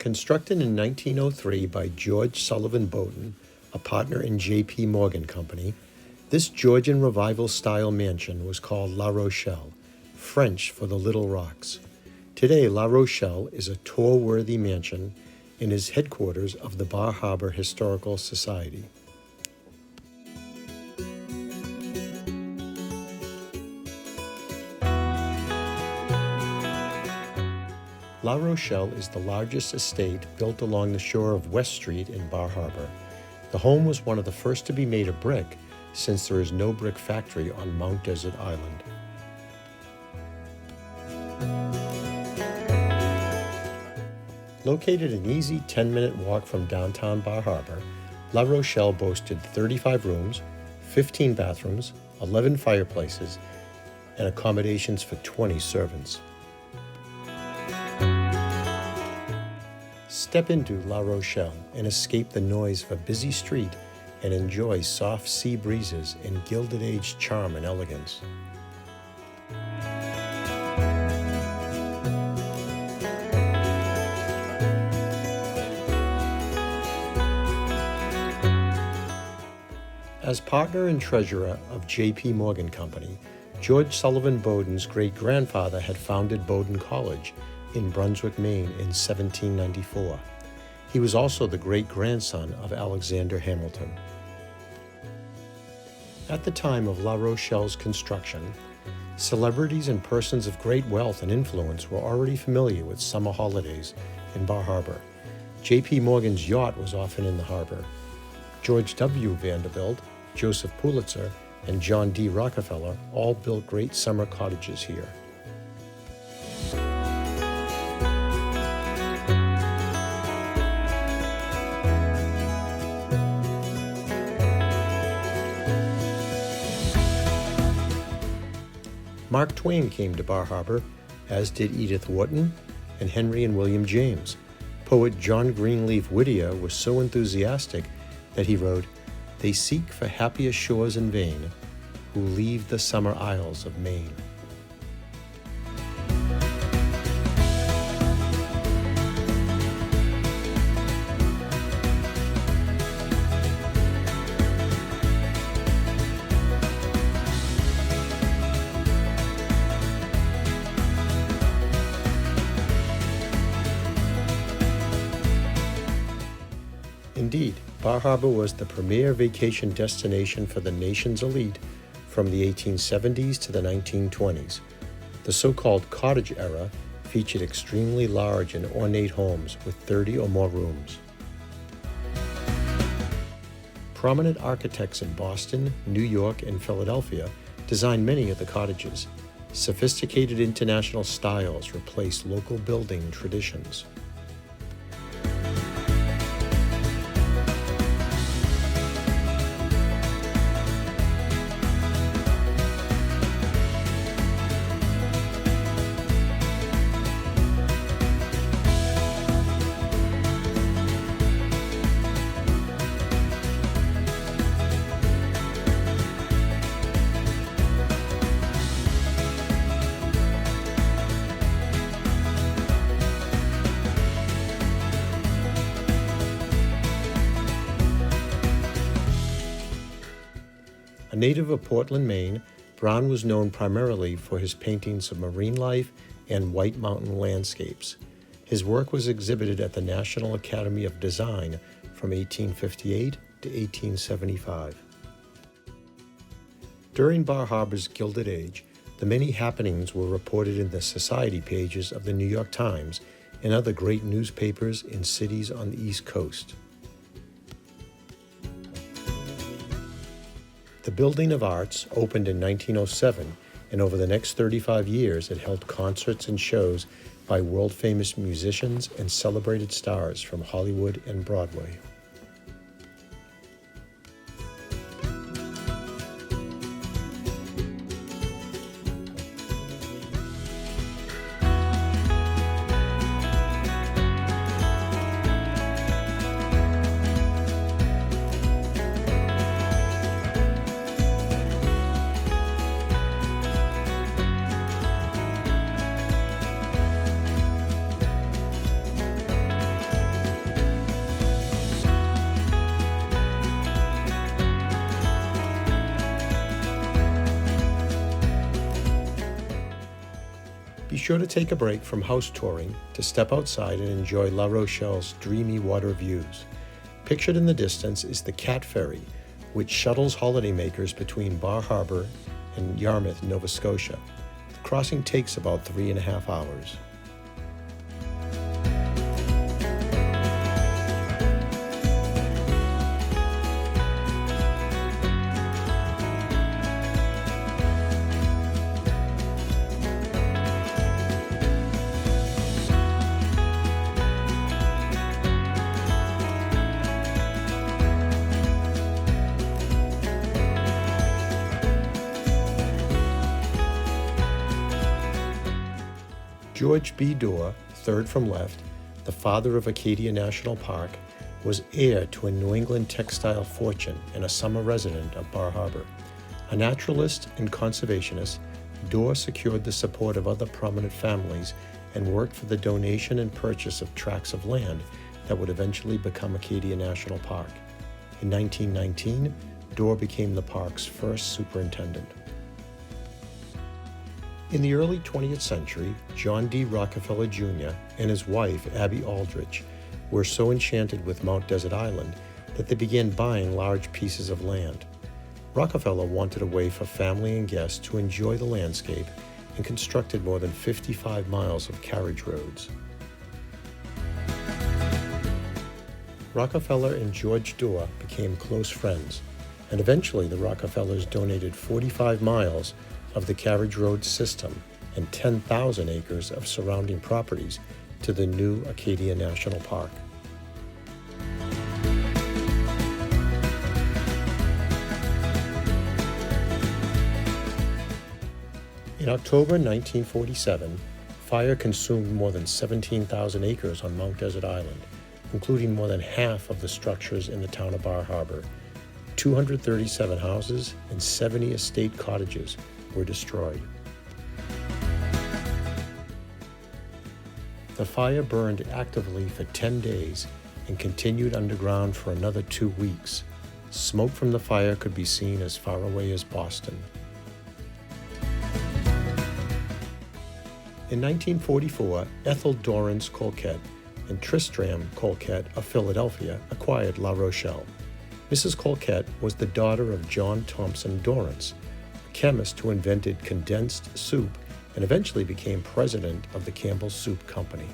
Constructed in 1903 by George Sullivan Bowden, a partner in J.P. Morgan Company, this Georgian Revival-style mansion was called La Rochelle, French for the Little Rocks. Today, La Rochelle is a tour-worthy mansion and is headquarters of the Bar Harbor Historical Society. La Rochelle is the largest estate built along the shore of West Street in Bar Harbor. The home was one of the first to be made of brick, since there is no brick factory on Mount Desert Island. Located an easy 10-minute walk from downtown Bar Harbor, La Rochelle boasted 35 rooms, 15 bathrooms, 11 fireplaces, and accommodations for 20 servants. Step into La Rochelle and escape the noise of a busy street and enjoy soft sea breezes and Gilded Age charm and elegance. As partner and treasurer of J.P. Morgan Company, George Sullivan Bowden's great-grandfather had founded Bowden College in Brunswick, Maine in 1794. He was also the great-grandson of Alexander Hamilton. At the time of La Rochelle's construction, celebrities and persons of great wealth and influence were already familiar with summer holidays in Bar Harbor. J.P. Morgan's yacht was often in the harbor. George W. Vanderbilt, Joseph Pulitzer, and John D. Rockefeller all built great summer cottages here. Mark Twain came to Bar Harbor, as did Edith Wharton and Henry and William James. Poet John Greenleaf Whittier was so enthusiastic that he wrote, "They seek for happier shores in vain, who leave the summer isles of Maine." Indeed, Bar Harbor was the premier vacation destination for the nation's elite from the 1870s to the 1920s. The so-called Cottage era featured extremely large and ornate homes with 30 or more rooms. Prominent architects in Boston, New York, and Philadelphia designed many of the cottages. Sophisticated international styles replaced local building traditions. A native of Portland, Maine, Brown was known primarily for his paintings of marine life and White Mountain landscapes. His work was exhibited at the National Academy of Design from 1858 to 1875. During Bar Harbor's Gilded Age, the many happenings were reported in the society pages of the New York Times and other great newspapers in cities on the East Coast. The Building of Arts opened in 1907, and over the next 35 years it held concerts and shows by world-famous musicians and celebrated stars from Hollywood and Broadway. sure to take a break from house touring to step outside and enjoy La Rochelle's dreamy water views. Pictured in the distance is the Cat Ferry, which shuttles holidaymakers between Bar Harbor and Yarmouth, Nova Scotia. The crossing takes about 3.5 hours. George B. Dorr, third from left, the father of Acadia National Park, was heir to a New England textile fortune and a summer resident of Bar Harbor. A naturalist and conservationist, Dorr secured the support of other prominent families and worked for the donation and purchase of tracts of land that would eventually become Acadia National Park. In 1919, Dorr became the park's first superintendent. In the early 20th century, John D. Rockefeller Jr. and his wife, Abby Aldrich, were so enchanted with Mount Desert Island that they began buying large pieces of land. Rockefeller wanted a way for family and guests to enjoy the landscape and constructed more than 55 miles of carriage roads. Rockefeller and George Dorr became close friends, and eventually the Rockefellers donated 45 miles of the carriage road system and 10,000 acres of surrounding properties to the new Acadia National Park. In October 1947, fire consumed more than 17,000 acres on Mount Desert Island, including more than half of the structures in the town of Bar Harbor. 237 houses and 70 estate cottages were destroyed. The fire burned actively for 10 days and continued underground for another 2 weeks. Smoke from the fire could be seen as far away as Boston. In 1944, Ethel Dorrance Colquette and Tristram Colquette of Philadelphia acquired La Rochelle. Mrs. Colquette was the daughter of John Thompson Dorrance, a chemist who invented condensed soup and eventually became president of the Campbell's Soup Company.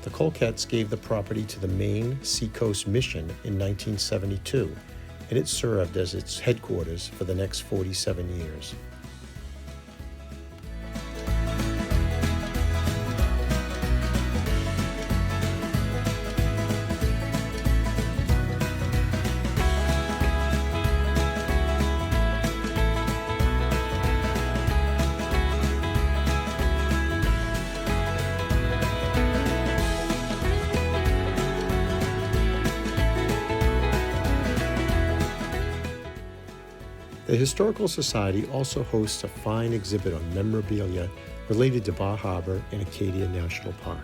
The Colquettes gave the property to the Maine Seacoast Mission in 1972, and it served as its headquarters for the next 47 years. The Historical Society also hosts a fine exhibit on memorabilia related to Bar Harbor and Acadia National Park.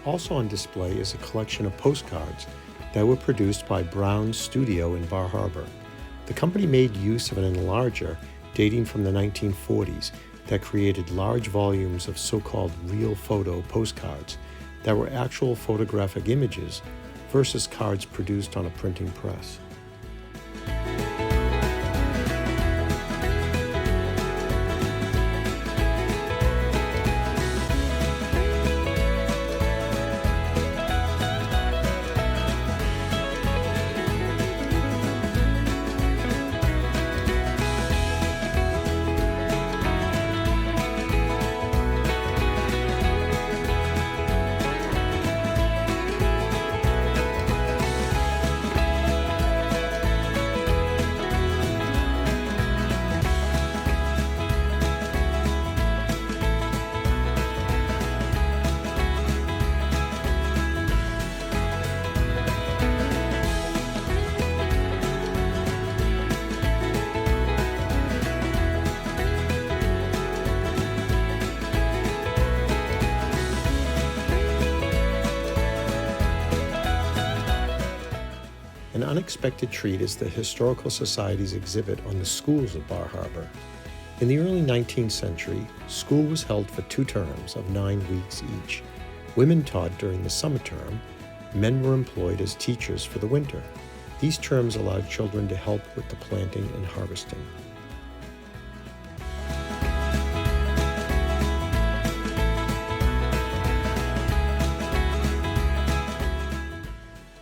Also on display is a collection of postcards that were produced by Brown's Studio in Bar Harbor. The company made use of an enlarger dating from the 1940s that created large volumes of so-called real photo postcards that were actual photographic images versus cards produced on a printing press. unexpected treat is the Historical Society's exhibit on the schools of Bar Harbor. In the early 19th century, school was held for 2 terms of 9 weeks each. Women taught during the summer term. Men were employed as teachers for the winter. These terms allowed children to help with the planting and harvesting.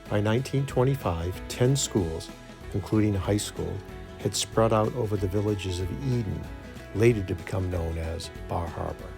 By 1925, 10 schools, including a high school, had spread out over the villages of Eden, later to become known as Bar Harbor.